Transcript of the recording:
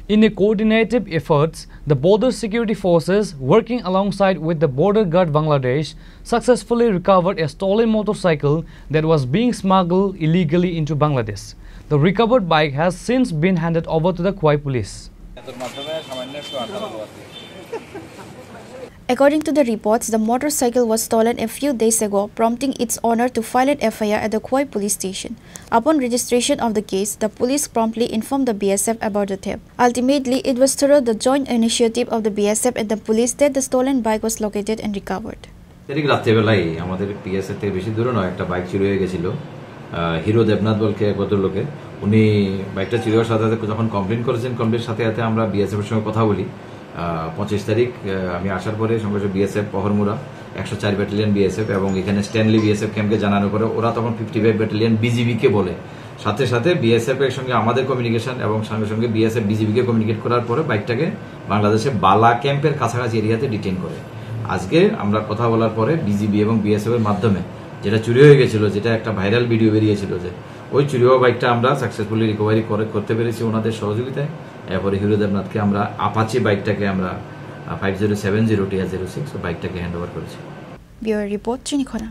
In a coordinated efforts, the border security forces, working alongside with the Border Guard Bangladesh, successfully recovered a stolen motorcycle that was being smuggled illegally into Bangladesh. The recovered bike has since been handed over to the Khwai police. According to the reports, the motorcycle was stolen a few days ago, prompting its owner to file an FIR at the Khwai police station. Upon registration of the case, the police promptly informed the BSF about the theft. Ultimately, it was through the joint initiative of the BSF and the police that the stolen bike was located and recovered. রাত্রেবেলায় আমাদের PSF থেকে বেশি দূরে নয় একটা bike চুরি হয়ে গেছিল হিরো দেবনাথ বলকে এক ভদ্রলোকে উনি বাইকটা চুরি হওয়ার সাথে সাথে যখন কমপ্লেন করেছেন কমপ্লেনের সাথে সাথে আমরা বিএসএফ এর সঙ্গে কথা বলি 25 তারিখ আমি আসার পরে সঙ্গে সঙ্গে বিএসএফ পহরমুরা 104 ব্যাটালিয়ন বিএসএফ এবং এখানে স্ট্যানলি বিএসএফ ক্যাম্পকে জানানোর পরে ওরা তখন 55 ব্যাটালিয়ন বিজিবি কে বলে সাথে সাথে বিএসএফ এর সঙ্গে আমাদের কমিউনিকেশন এবং সঙ্গে সঙ্গে বিএসএফ বিজিবি কে কমিউনিকেট করার পরে বাইকটাকে বাংলাদেশে বালা ক্যাম্পের কাছাকাছি এরিয়াতে ডিটেইন করে আজকে আমরা কথা বলার পরে বিজিবি এবং বিএসএফ এর মাধ্যমে যেটা চুরি হয়ে গেছিল যেটা একটা ভাইরাল ভিডিও বেরিয়েছিল যে ওই চুরি হওয়া বাইকটা আমরা সাকসেসফুলি রিকভারি করতে পেরেছি ওনাদের সহযোগিতায় এরপরে হিরো দেবনাথকে আমরা আপাচি বাইকটাকে আমরা 5070 TR06 বাইকটাকে হ্যান্ড ওভার করেছি। Bureau report চিনিখনা।